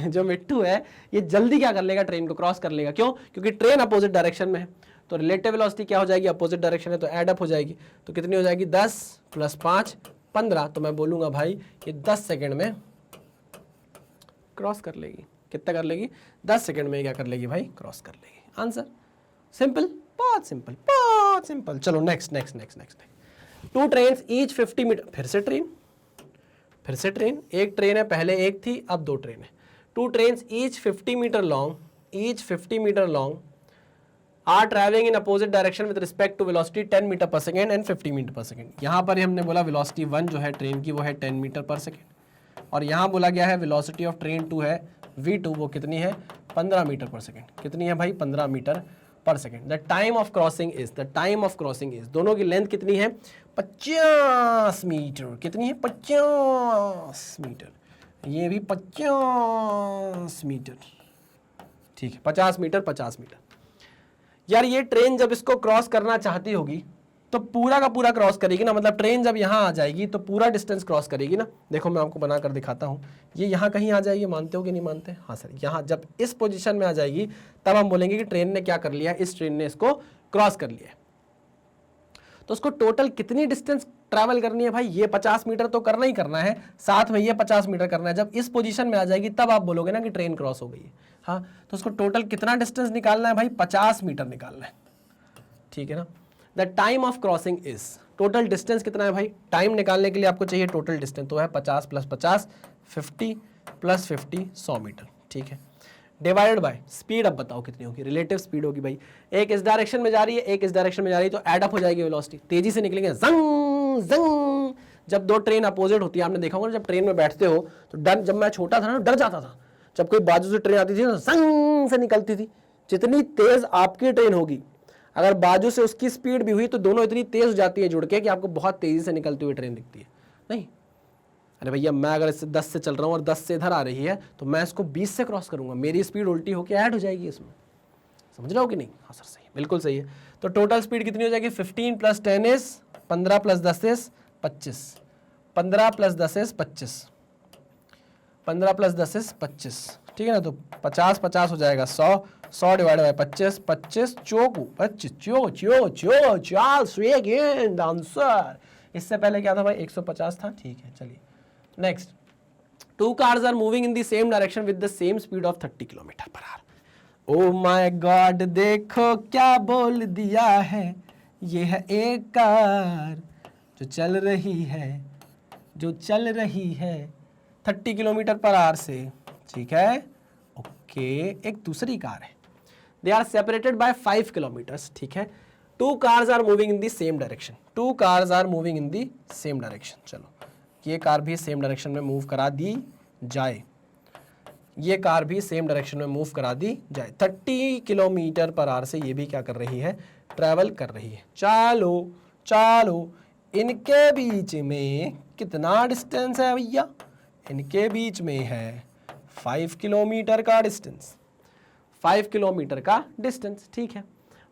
जो मिट्ठू है ये जल्दी क्या कर लेगा, ट्रेन को क्रॉस कर लेगा। क्यों? क्योंकि ट्रेन अपोजिट डायरेक्शन में है, तो रिलेटिव वेलोसिटी क्या हो जाएगी, अपोजिट डायरेक्शन है तो ऐड अप हो जाएगी। तो कितनी हो जाएगी, 10 + 5 15। तो मैं बोलूंगा भाई ये 10 सेकेंड में क्रॉस कर लेगी। कितना कर लेगी, 10 सेकेंड में क्या कर लेगी भाई, क्रॉस कर लेगी। आंसर सिंपल, बहुत सिंपल, बहुत सिंपल। चलो next next next next. 2 trains each 50 metre, फिर से ट्रेन, एक ट्रेन है, पहले एक थी अब 2 ट्रेन है। 2 trains each 50 meter long are travelling in opposite direction with respect to velocity 10 metre per second and 50 metre per second. यहाँ पर हमने बोला वेलोसिटी 1 जो है ट्रेन की वो है 10 मीटर पर सेकेंड, और यहाँ बोला गया है वेलोसिटी ऑफ ट्रेन 2 है v2, वो कितनी है, 15 मीटर पर सेकेंड। कितनी है भाई, 15 metre per second. The time of crossing is, दोनों की लेंथ कितनी है, 50 मीटर। कितनी है, 50 मीटर। ये भी 50 मीटर, ठीक है, 50 मीटर 50 मीटर। यार ये ट्रेन जब इसको क्रॉस करना चाहती होगी तो पूरा का पूरा क्रॉस करेगी ना, मतलब ट्रेन जब यहाँ आ जाएगी तो पूरा डिस्टेंस क्रॉस करेगी ना। देखो मैं आपको बनाकर दिखाता हूँ, ये यहाँ कहीं आ जाएगी, मानते हो कि नहीं मानते, हाँ सर, यहाँ जब इस पोजीशन में आ जाएगी तब हम बोलेंगे कि ट्रेन ने क्या कर लिया, इस ट्रेन ने इसको क्रॉस कर लिया। तो उसको टोटल कितनी डिस्टेंस ट्रैवल करनी है भाई, ये 50 मीटर तो करना ही करना है, साथ में ये 50 मीटर करना है। जब इस पोजीशन में आ जाएगी तब आप बोलोगे ना कि ट्रेन क्रॉस हो गई है। हाँ, तो उसको टोटल कितना डिस्टेंस निकालना है भाई, 50 मीटर निकालना है। ठीक है ना। The time of crossing is, total distance कितना है भाई, टाइम निकालने के लिए आपको चाहिए टोटल डिस्टेंस, तो है 50 प्लस 50 50 प्लस 50 100 मीटर, ठीक है। डिवाइडेड बाय स्पीड, अब बताओ कितनी होगी, रिलेटिव स्पीड होगी भाई, एक इस डायरेक्शन में जा रही है, एक इस डायरेक्शन में जा रही है, तो एड अप हो जाएगी वेलोसिटी, तेजी से निकलेंगे जंग जंग। जब दो ट्रेन अपोजिट होती है, आपने देखा होगा जब ट्रेन में बैठते हो तो डर, जब मैं छोटा था ना डर जाता था, जब कोई बाजू से ट्रेन आती थी तो जंग से निकलती थी। जितनी तेज आपकी ट्रेन होगी, अगर बाजू से उसकी स्पीड भी हुई तो दोनों इतनी तेज हो जाती है जुड़ के कि आपको बहुत तेजी से निकलती हुई ट्रेन दिखती है। नहीं, अरे भैया मैं अगर इससे 10 से चल रहा हूँ और 10 से इधर आ रही है तो मैं इसको 20 से क्रॉस करूंगा, मेरी स्पीड उल्टी होकर ऐड हो जाएगी इसमें। समझ रहे हो कि नहीं? हाँ सर सही है, बिल्कुल सही है। तो टोटल स्पीड कितनी हो जाएगी, 15 plus 10 is 15 plus 10 is 25, 15 plus 10 is 25, 15 plus 10 is 25, ठीक है ना। तो 50 50 हो जाएगा 100, 100 डिवाइड बाय 25, 25 चौकू 25 चो चो चो चाल सेकंड आंसर। इससे पहले क्या था भाई, 150 था, ठीक है। चलिए next, two cars are moving in the same direction with the same speed of 30 kilometre per hour. Oh my god, देखो क्या बोल दिया है, ये है एक कार जो चल रही है, जो चल रही है 30 किलोमीटर पर आवर से, ठीक है। ओके, एक दूसरी कार है, they are separated by 5 kilometres, ठीक है। Two cars are moving in the same direction, two cars are moving in the same direction. चलो ये कार भी सेम डायरेक्शन में मूव करा दी जाए, ये कार भी सेम डायरेक्शन में मूव करा दी जाए। 30 किलोमीटर पर आवर से ये भी क्या कर रही है, ट्रैवल कर रही है। चलो चलो, इनके बीच में कितना डिस्टेंस है भैया, इनके बीच में है 5 किलोमीटर का डिस्टेंस, 5 किलोमीटर का डिस्टेंस, ठीक है।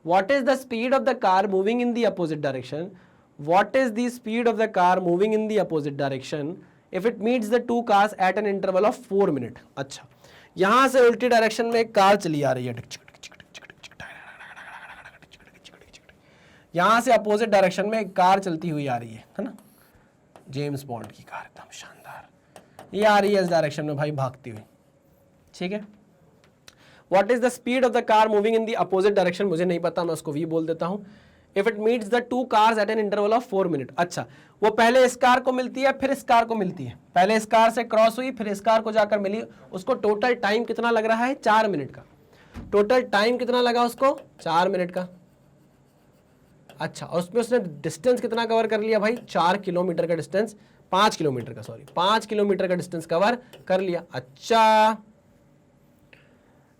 What is the speed of the car moving in the opposite direction, what is the speed of the car moving in the opposite direction if it meets the two cars at an interval of 4 minute. अच्छा, यहां से उल्टी direction में एक car चली आ रही है, यहां से अपोजिट डायरेक्शन में एक कार चलती हुई आ रही है ना, जेम्स बॉन्ड की कार, एकदम शानदार, ये आ रही है इस डायरेक्शन में भाई भागती हुई, ठीक है। What is the speed of the car moving in the opposite direction, मुझे नहीं पता, मैं उसको वी बोल देता हूं। If it meets the two cars at an interval of 4 minute. अच्छा, वो पहले इस कार को मिलती है फिर इस कार को मिलती है, पहले इस कार से क्रॉस हुई फिर इस कार को जाकर मिली, उसको टोटल टाइम कितना लग रहा है, 4 मिनट का। टोटल टाइम कितना लगा उसको, 4 मिनट का। अच्छा, और उसमें उसने डिस्टेंस कितना कवर कर लिया भाई, 4 किलोमीटर का डिस्टेंस, 5 किलोमीटर का, सॉरी 5 किलोमीटर का डिस्टेंस कवर कर लिया। अच्छा,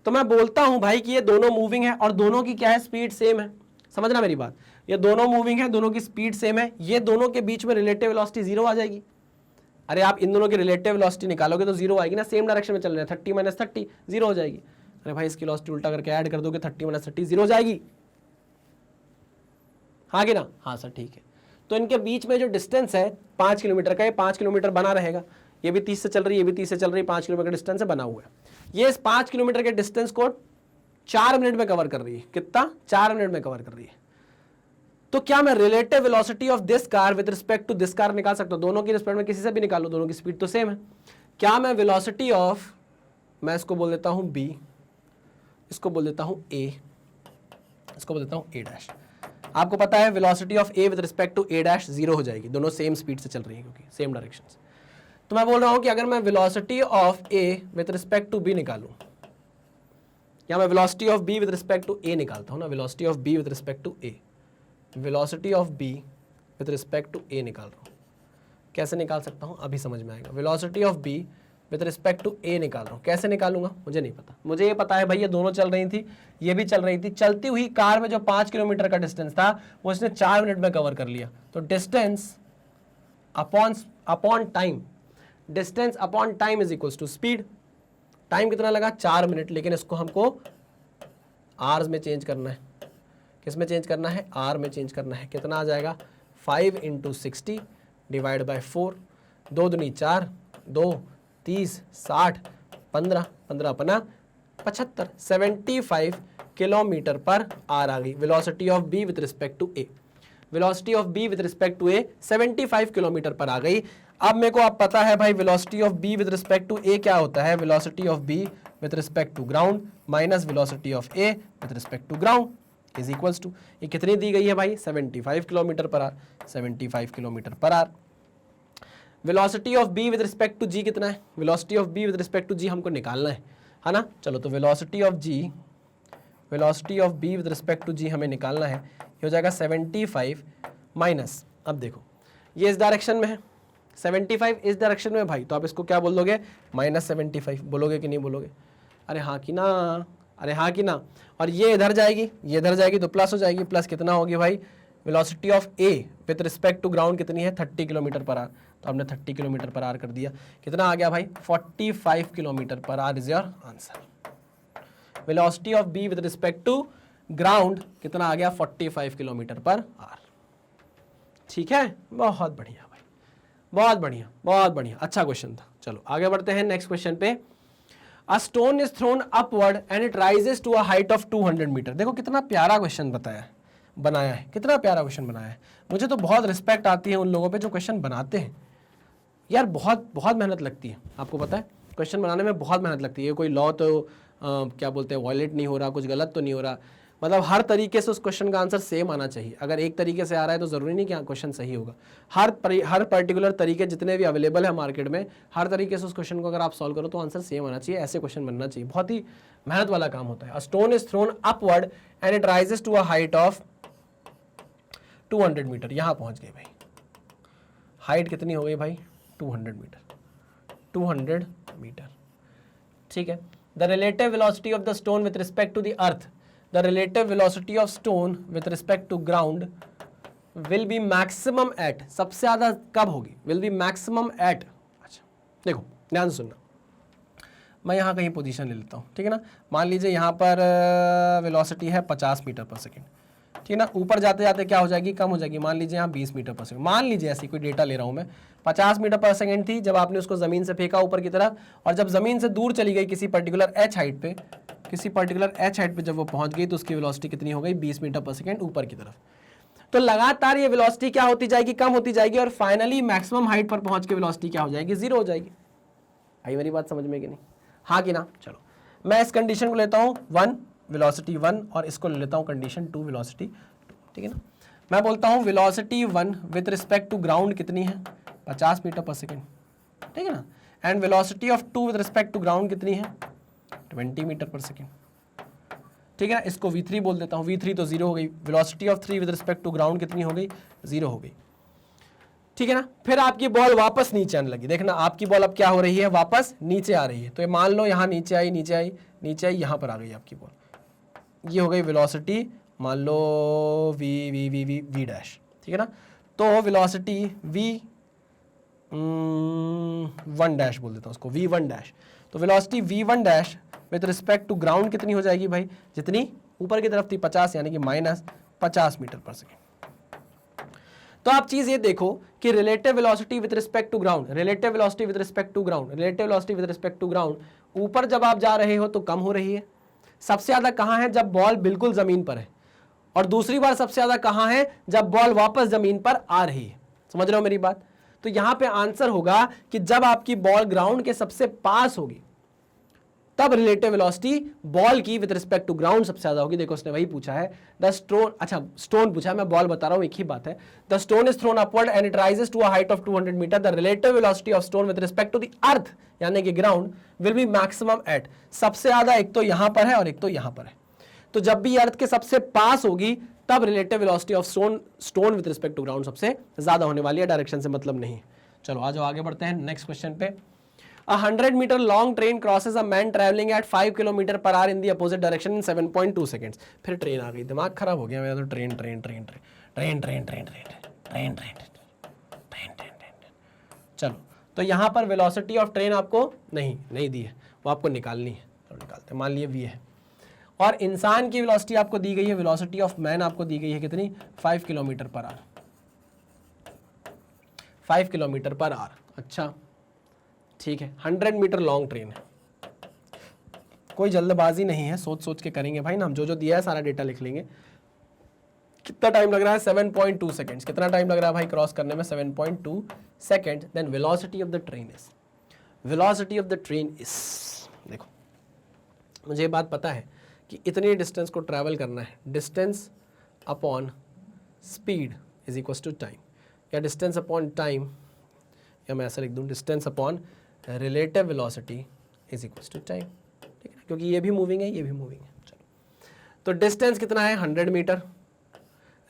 तो मैं बोलता हूं भाई कि ये दोनों मूविंग है और दोनों की क्या है, स्पीड सेम है। समझना मेरी बात, ये दोनों मूविंग है, दोनों की स्पीड सेम है, ये दोनों के बीच में रिलेटिव वेलोसिटी 0 आ जाएगी। अरे आप इन दोनों की रिलेटिव वेलोसिटी निकालोगे तो 0 आएगी ना, सेम डायरेक्शन में चल रहे हैं, 30 माइनस 30 0 हो जाएगी। अरे भाई इसकी वेलोसिटी उल्टा करके ऐड कर दोगे, 30 माइनस 30 0 हो जाएगी, हाँ कि ना? हाँ सर ठीक है। तो इनके बीच में जो डिस्टेंस है 5 किलोमीटर का, ये 5 किलोमीटर बना रहेगा, ये भी 30 से चल रही है, ये भी 30 से चल रही है, 5 किलोमीटर का डिस्टेंस है बना हुआ है। ये इस 5 किलोमीटर के डिस्टेंस को 4 मिनट में कवर कर रही है। कितना? 4 मिनट में कवर कर रही है। तो क्या मैं relative velocity of this car with respect to this car निकाल सकता हूं? दोनों की रिस्पेक्ट में किसी से भी निकालो, दोनों की स्पीड तो सेम है। क्या मैं वेलोसिटी ऑफ, मैं इसको बोल देता हूं बी, इसको बोल देता हूं ए, इसको बोल देता हूं ए डैश। आपको पता है velocity of A with respect to A dash 0 हो जाएगी, दोनों सेम स्पीड से चल रही है क्योंकि सेम डायरेक्शन से। तो मैं बोल रहा हूं कि अगर मैं velocity of A with respect to B निकालूं, या मैं velocity of B with respect to A निकालता हूं ना, velocity of B with respect to A, velocity of B with respect to A निकाल रहा हूं। कैसे निकाल सकता हूं अभी समझ में आएगा। Velocity of B with respect to A निकाल रहा हूं, कैसे निकालूंगा मुझे नहीं पता। मुझे ये पता है भाई ये दोनों चल रही थी, ये भी चल रही थी, चलती हुई कार में जो 5 किलोमीटर का डिस्टेंस था वो इसने 4 मिनट में कवर कर लिया। तो distance upon time, distance upon time is equals to speed. Time कितना लगा? 4 मिनट, लेकिन इसको हमको आवर्स में चेंज करना है। किस में चेंज करना है? आर में चेंज करना है। कितना आ जाएगा? 5 × 60 डिवाइड बाय 4, 2 दूनी 4, 2 30 60 15 15 अपना 75, 75 किलोमीटर पर आर आ गई velocity of B with respect to A. Velocity of B with respect to A 75 kilometre पर आ गई। अब मेरे को अब पता है भाई velocity of B with respect to A क्या होता है। Velocity of B with respect to ground minus velocity of A with respect to ground is equals to, ये कितनी दी गई है भाई 75 kilometre per hour, 75 kilometre per hour. Velocity of B with respect to G कितना है, velocity of B with respect to G हमको निकालना है ना। चलो तो velocity of ji, velocity of B with respect to G हमें निकालना है, ये हो जाएगा 75 माइनस, अब देखो ये इस डायरेक्शन में है, 75 इस डायरेक्शन में भाई, तो आप इसको क्या बोल दोगे -75 बोलोगे कि नहीं बोलोगे? अरे हाँ कि ना, अरे हाँ कि ना। और ये इधर जाएगी, ये इधर जाएगी तो प्लस हो जाएगी, प्लस कितना होगी भाई, velocity of A with respect to ground कितनी है 30 किलोमीटर पर आवर, तो हमने 30 किलोमीटर पर आवर कर दिया, कितना आ गया भाई 45 kilometre per hour is your answer. Velocity of B with respect to ground कितना आ गया 45 किलोमीटर पर आवर। ठीक है, बहुत बढ़िया भाई, बहुत बढ़िया, बहुत बढ़िया, अच्छा क्वेश्चन था। चलो आगे बढ़ते हैं नेक्स्ट क्वेश्चन पे। A stone is thrown upward and it rises to a height of 200 metre. देखो कितना प्यारा क्वेश्चन बनाया है, कितना प्यारा क्वेश्चन बनाया है। मुझे तो बहुत रिस्पेक्ट आती है उन लोगों पे जो क्वेश्चन बनाते हैं यार, बहुत बहुत मेहनत लगती है, आपको पता है क्वेश्चन बनाने में बहुत मेहनत लगती है। कोई लॉ तो क्या बोलते हैं वायलेट नहीं हो रहा, कुछ गलत तो नहीं हो रहा, मतलब हर तरीके से उस क्वेश्चन का आंसर सेम आना चाहिए। अगर एक तरीके से आ रहा है तो ज़रूरी नहीं कि क्वेश्चन सही होगा। हर पर्टिकुलर तरीके जितने भी अवेलेबल है मार्केट में, हर तरीके से उस क्वेश्चन को अगर आप सॉल्व करो तो आंसर सेम आना चाहिए, ऐसे क्वेश्चन बनना चाहिए। बहुत ही मेहनत वाला काम होता है। A stone is thrown upward and it rises to a height of 200 metre. यहाँ पहुँच गए भाई, हाइट कितनी हो गई भाई 200 मीटर, 200 मीटर। ठीक है, the relative velocity of the stone with respect to the earth, the relative velocity of stone with respect to ground will be maximum at, सबसे ज़्यादा कब होगी, will be maximum at। अच्छा देखो ध्यान से सुनना, मैं यहाँ कहीं पोजीशन ले लेता हूँ, ठीक है ना। मान लीजिए यहाँ पर वेलोसिटी है 50 मीटर पर सेकेंड, ठीक है ना। ऊपर जाते जाते क्या हो जाएगी, कम हो जाएगी, मान लीजिए यहाँ 20 मीटर पर सेकेंड, मान लीजिए ऐसी कोई डेटा ले रहा हूँ मैं। 50 मीटर पर सेकेंड थी जब आपने उसको ज़मीन से फेंका ऊपर की तरफ, और जब ज़मीन से दूर चली गई किसी पर्टिकुलर एच हाइट पे, किसी पर्टिकुलर एच हाइट पे जब वो पहुंच गई तो उसकी वेलोसिटी कितनी हो गई 20 मीटर पर सेकेंड ऊपर की तरफ। तो लगातार ये वेलोसिटी क्या होती जाएगी, कम होती जाएगी, और फाइनली मैक्सिमम हाइट पर पहुंच के वेलोसिटी क्या हो जाएगी, 0 हो जाएगी। आई मेरी बात समझ में कि नहीं, हाँ कि ना। चलो मैं इस कंडीशन को लेता हूँ 1 वेलोसिटी 1 और इसको ले लेता हूँ कंडीशन 2 वेलोसिटी 2, ठीक है ना। मैं बोलता हूँ velocity 1 with respect to ground कितनी है 50 मीटर पर सेकेंड, ठीक है ना। And velocity of 2 with respect to ground कितनी है 20 मीटर पर सेकेंड, ठीक है ना। इसको v3 बोल देता हूँ, v3 तो 0 हो गई। Velocity of 3 with respect to ground कितनी हो गई 0 हो गई, ठीक है ना। फिर आपकी बॉल वापस नीचे आने लगी, देखना आपकी बॉल अब क्या हो रही है, वापस नीचे आ रही है। तो ये मान लो यहाँ नीचे आई, नीचे आई, नीचे आई, यहाँ पर आ गई आपकी बॉल, ये हो गई वेलोसिटी मान लो v डैश, ठीक है ना। तो वेलोसिटी v1 डैश बोल देता हूँ उसको, v1 डैश। तो velocity v1 dash with respect to ground कितनी हो जाएगी भाई, जितनी ऊपर की तरफ थी 50, यानी कि -50 मीटर पर सेकेंड। तो आप चीज ये देखो कि relative velocity with respect to ground, relative velocity with respect to ground, relative velocity with respect to ground, ऊपर जब आप जा रहे हो तो कम हो रही है। सबसे ज्यादा कहां है, जब बॉल बिल्कुल जमीन पर है, और दूसरी बार सबसे ज्यादा कहां है, जब बॉल वापस जमीन पर आ रही है। समझ रहे हो मेरी बात। तो यहां पे आंसर होगा कि जब आपकी बॉल ग्राउंड के सबसे पास होगी तब रिलेटिव वेलोसिटी बॉल की विद रिस्पेक्ट टू ग्राउंड सबसे ज्यादा होगी। देखो उसने वही पूछा है, द स्टोन, अच्छा स्टोन पूछा है, मैं बॉल बता रहा हूं, एक ही बात है। The stone is thrown upward and it rises to a height of 200 metre, the relative velocity of stone with respect to the earth यानी कि ground will be maximum at, सबसे ज्यादा एक तो यहां पर है और एक तो यहां पर है। तो जब भी अर्थ के सबसे पास होगी तब relative velocity of stone with respect to ground सबसे ज्यादा होने वाली है, डायरेक्शन से मतलब नहीं। चलो आ जाओ आगे बढ़ते हैं नेक्स्ट क्वेश्चन पे। A 100 meter long train crosses a man traveling at 5 kilometre per our in the opposite direction in 7.2 seconds। फिर ट्रेन आ गई, दिमाग खराब हो गया मेरा तो। Train train train train train train train train train train train. चलो तो यहाँ पर वेलोसिटी ऑफ ट्रेन आपको नहीं दी है, वो आपको निकालनी है। तो निकालते हैं, मान लिए v है, और इंसान की वेलोसिटी आपको दी गई है, वेलोसिटी ऑफ मैन आपको दी गई है कितनी 5 kilometre per our, 5 kilometre per our. अच्छा ठीक है, 100 मीटर लॉन्ग ट्रेन है, कोई जल्दबाजी नहीं है, सोच सोच के करेंगे भाई ना। हम जो दिया है सारा डेटा लिख लेंगे। कितना टाइम लग रहा है 7.2 सेकेंड्स, कितना टाइम लग रहा है भाई क्रॉस करने में 7.2 second. Then velocity of the train is, velocity of the train is, देखो मुझे ये बात पता है कि इतनी डिस्टेंस को ट्रैवल करना है, distance upon speed is equal to time, या डिस्टेंस अपॉन टाइम, या मैं ऐसा लिख दूँ distance upon relative velocity is equal to time, ठीक है, क्योंकि ये भी मूविंग है, ये भी मूविंग है। चलो, तो डिस्टेंस कितना है 100 मीटर,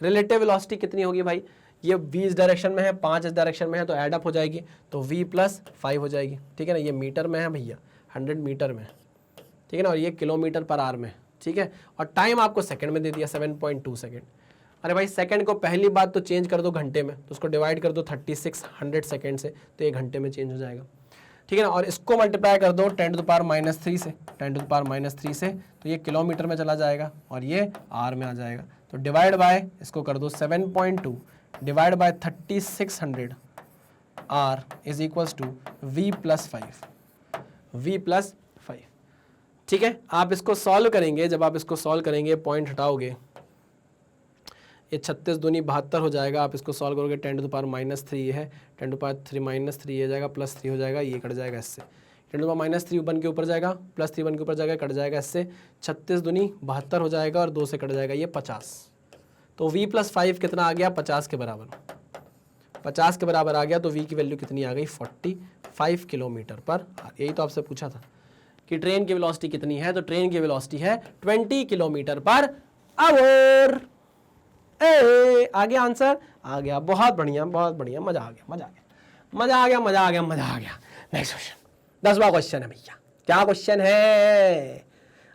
रिलेटिव वेलोसिटी कितनी होगी भाई, ये v इस डायरेक्शन में है, 5 इस डायरेक्शन में है, तो ऐड अप हो जाएगी, तो v प्लस 5 हो जाएगी, ठीक है ना। ये मीटर में है भैया, 100 मीटर में, ठीक है ना, और ये किलोमीटर पर आवर में, ठीक है। और टाइम आपको सेकंड में दे दिया 7.2 सेकंड। अरे भाई सेकंड को पहली बात तो चेंज कर दो घंटे में, तो उसको डिवाइड कर दो 3600 सेकंड से, तो ये घंटे में चेंज हो जाएगा, ठीक है ना। और इसको मल्टीप्लाई कर दो 10⁻³ से, 10⁻³ से, तो ये किलोमीटर में चला जाएगा और ये आर में आ जाएगा। तो डिवाइड बाय इसको कर दो 7.2 divide by 3600 R is equals to v plus 5, ठीक है। आप इसको सॉल्व करेंगे, जब आप इसको सॉल्व करेंगे पॉइंट हटाओगे, ये 36 दूनी 72 हो जाएगा। आप इसको सॉल्व करोगे 10⁻³ है, 10⁻³ ये जाएगा, +3 हो जाएगा, ये कट जाएगा इससे, 10⁻³ 1 के ऊपर जाएगा, +3 1 के ऊपर जाएगा, कट जाएगा इससे, 36 दूनी 72 हो जाएगा और 2 से कट जाएगा ये 50। तो v प्लस 5 कितना आ गया, 50 के बराबर, 50 के बराबर आ गया। तो v की वैल्यू कितनी आ गई, 45 किलोमीटर पर आवर। यही तो आपसे पूछा था कि ट्रेन की वेलोसिटी कितनी है, तो ट्रेन की वेलोसिटी है 20 किलोमीटर पर आवर। आ गया आंसर, आ गया, बहुत बढ़िया, बहुत बढ़िया, मजा आ गया, मजा आ गया, मजा आ गया, मजा आ गया, मजा आ गया। नेक्स्ट क्वेश्चन, 10वां क्वेश्चन है भैया। क्या क्वेश्चन है,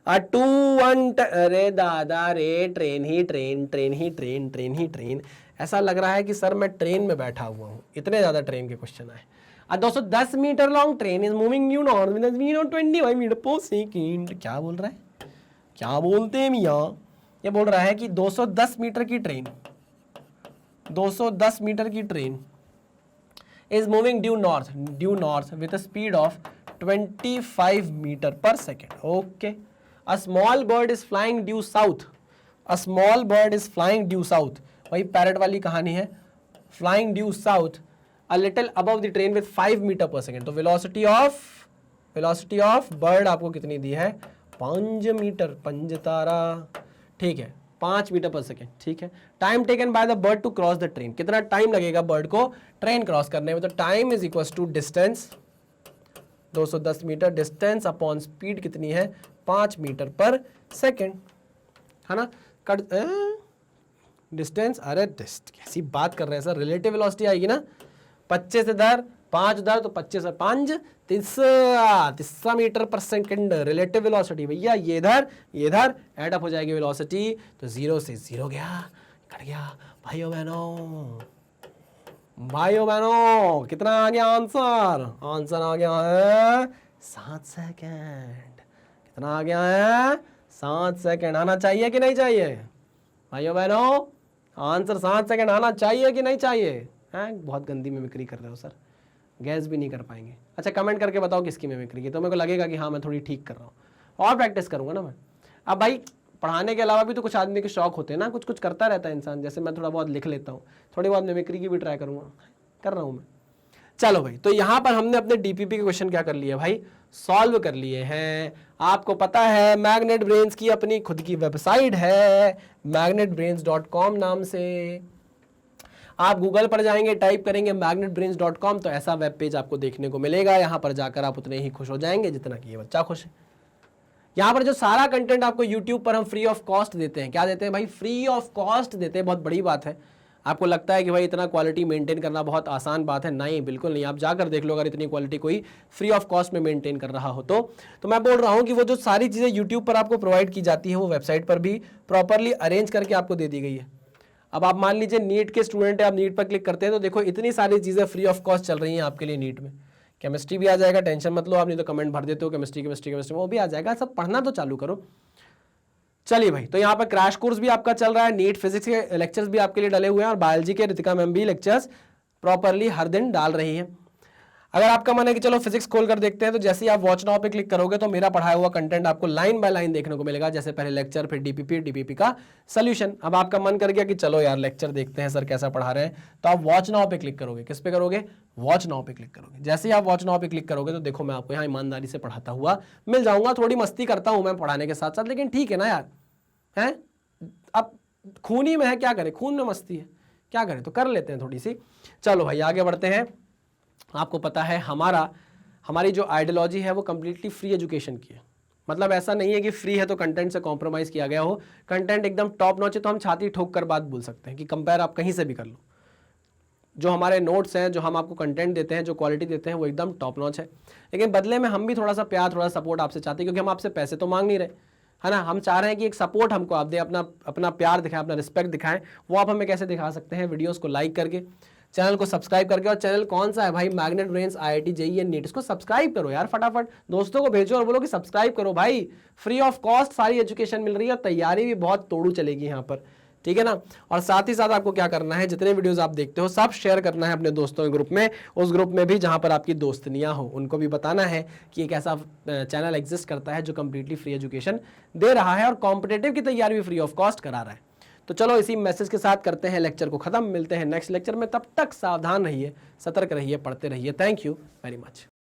अरे दादा रे, ट्रेन ही ट्रेन, ट्रेन ही ट्रेन, ट्रेन ही ट्रेन। ऐसा लग रहा है कि सर मैं ट्रेन में बैठा हुआ हूँ, इतने ज्यादा ट्रेन के क्वेश्चन आए। 210 metre long train is moving due north with speed of 25 metre per second. क्या बोल रहा है, क्या बोलते हैं मियाँ, ये बोल रहा है कि 210 मीटर की ट्रेन, 210 मीटर की train is moving due north with speed of 25 metre per second. Okay, a small bird is flying due south, a small bird is flying due south, वही पैरट वाली कहानी है, flying due south a little above the train with 5 metre per second. तो velocity of bird आपको कितनी दी है, 5 metre, पंजतारा, ठीक है, 5 मीटर पर सेकेंड, ठीक है। Time taken by the bird to cross the train, कितना टाइम लगेगा बर्ड को ट्रेन क्रॉस करने में, तो time is equal to distance 210 metre, distance upon speed कितनी है, 5 मीटर पर सेकेंड, है ना। कट डिस्टेंस, अरे कैसी बात कर रहे हैं सर, रिलेटिव वेलोसिटी आएगी ना, 25 इधर 5 उधर, तो 25 और 5 3 metre per second relative velocity भैया। ये इधर ऐड अप हो जाएगी वेलोसिटी, तो 0 से 0 गया, कट गया। भाइयों बहनों कितना आ गया आंसर, आंसर आ गया है 7 सेकेंड। कितना आ गया है, 7 सेकेंड। आना चाहिए कि नहीं चाहिए भाइयों बहनों, आंसर 7 सेकेंड आना चाहिए कि नहीं चाहिए, हैं? बहुत गंदी मिमिक्री कर रहे हो सर, गैस भी नहीं कर पाएंगे। अच्छा कमेंट करके बताओ किसकी मिमिक्री की, तो मेरे को लगेगा कि हाँ मैं थोड़ी ठीक कर रहा हूँ, और प्रैक्टिस करूँगा ना मैं। अब भाई पढ़ाने के अलावा भी तो कुछ आदमी के शौक होते हैं ना, कुछ कुछ करता रहता है इंसान, जैसे मैं थोड़ा बहुत लिख लेता हूँ, थोड़ी बहुत मिमिक्री की भी ट्राई करूँगा, कर रहा हूँ मैं। चलो भाई, तो यहाँ पर हमने अपने डीपीपी के क्वेश्चन क्या कर लिए भाई, सॉल्व कर लिए हैं। आपको पता है मैग्नेट ब्रेन्स की अपनी खुद की वेबसाइट है magnetbrains.com नाम से। आप गूगल पर जाएंगे, टाइप करेंगे magnetbrains.com, तो ऐसा वेब पेज आपको देखने को मिलेगा। यहाँ पर जाकर आप उतने ही खुश हो जाएंगे जितना कि ये बच्चा खुश है। यहाँ पर जो सारा कंटेंट आपको यूट्यूब पर हम फ्री ऑफ कॉस्ट देते हैं, क्या देते हैं भाई, फ्री ऑफ कॉस्ट देते हैं। बहुत बड़ी बात है। आपको लगता है कि भाई इतना क्वालिटी मेंटेन करना बहुत आसान बात है, नहीं बिल्कुल नहीं। आप जाकर देख लो, अगर इतनी क्वालिटी कोई फ्री ऑफ कॉस्ट में मेंटेन कर रहा हो तो मैं बोल रहा हूँ कि वो जो सारी चीज़ें यूट्यूब पर आपको प्रोवाइड की जाती है वो वेबसाइट पर भी प्रॉपरली अरेंज करके आपको दे दी गई है। अब आप मान लीजिए नीट के स्टूडेंट है, आप नीट पर क्लिक करते हैं तो देखो इतनी सारी चीज़ें फ्री ऑफ कॉस्ट चल रही हैं आपके लिए। नीट में केमिस्ट्री भी आ जाएगा, टेंशन मत लो आप, नहीं तो कमेंट भर देते हो केमिस्ट्री वो भी आ जाएगा। सब पढ़ना तो चालू करो। चलिए भाई, तो यहाँ पर क्रैश कोर्स भी आपका चल रहा है, नीट फिजिक्स के लेक्चर्स भी आपके लिए डले हुए हैं, और बायोलॉजी के रितिका मैम भी लेक्चर्स प्रॉपरली हर दिन डाल रही हैं। अगर आपका मन है कि चलो फिजिक्स खोल कर देखते हैं, तो जैसे ही आप वॉच नाउ पे क्लिक करोगे तो मेरा पढ़ाया हुआ कंटेंट आपको लाइन बाय लाइन देखने को मिलेगा, जैसे पहले लेक्चर, फिर डीपीपी का सोल्यूशन। अब आपका मन कर गया कि चलो यार लेक्चर देखते हैं सर कैसा पढ़ा रहे हैं, तो आप वॉच नाउ पे क्लिक करोगे। किस पे करोगे? वॉच नाउ पे क्लिक करोगे। जैसे ही आप वॉच नाउ पे क्लिक करोगे तो देखो मैं आपको यहाँ ईमानदारी से पढ़ाता हुआ मिल जाऊंगा। थोड़ी मस्ती करता हूं मैं पढ़ाने के साथ साथ, लेकिन ठीक है ना यार, है अब खून ही में है, क्या करें, खून में मस्ती है, क्या करें, तो कर लेते हैं थोड़ी सी। चलो भाई आगे बढ़ते हैं। आपको पता है हमारी जो आइडियोलॉजी है वो कंप्लीटली फ्री एजुकेशन की है। मतलब ऐसा नहीं है कि फ्री है तो कंटेंट से कॉम्प्रोमाइज किया गया हो। कंटेंट एकदम टॉप नॉच है तो हम छाती ठोक कर बात बोल सकते हैं कि कंपेयर आप कहीं से भी कर लो। जो हमारे नोट्स हैं, जो हम आपको कंटेंट देते हैं, जो क्वालिटी देते हैं, वो एकदम टॉप नॉच है। लेकिन बदले में हम भी थोड़ा सा प्यार, थोड़ा सपोर्ट आपसे चाहते हैं, क्योंकि हम आपसे पैसे तो मांग नहीं रहे, है ना। हम चाह रहे हैं कि एक सपोर्ट हमको आप दें, अपना प्यार दिखाएं, अपना रिस्पेक्ट दिखाएं। वो आप हमें कैसे दिखा सकते हैं? वीडियोस को लाइक करके, चैनल को सब्सक्राइब करके। और चैनल कौन सा है भाई? Magnet brains IIT JEE and NEET. इसको सब्सक्राइब करो यार फटाफट, दोस्तों को भेजो और बोलो कि सब्सक्राइब करो भाई। फ्री ऑफ कॉस्ट सारी एजुकेशन मिल रही है और तैयारी भी बहुत तोड़ू चलेगी यहाँ पर, ठीक है ना। और साथ ही साथ आपको क्या करना है, जितने वीडियोस आप देखते हो सब शेयर करना है अपने दोस्तों के ग्रुप में। उस ग्रुप में भी जहां पर आपकी दोस्तनियां हो, उनको भी बताना है कि एक ऐसा चैनल एग्जिस्ट करता है जो कंप्लीटली फ्री एजुकेशन दे रहा है और कॉम्पिटेटिव की तैयारी भी फ्री ऑफ कॉस्ट करा रहा है। तो चलो इसी मैसेज के साथ करते हैं लेक्चर को खत्म। मिलते हैं नेक्स्ट लेक्चर में, तब तक सावधान रहिए, सतर्क रहिए, पढ़ते रहिए। Thank you very much.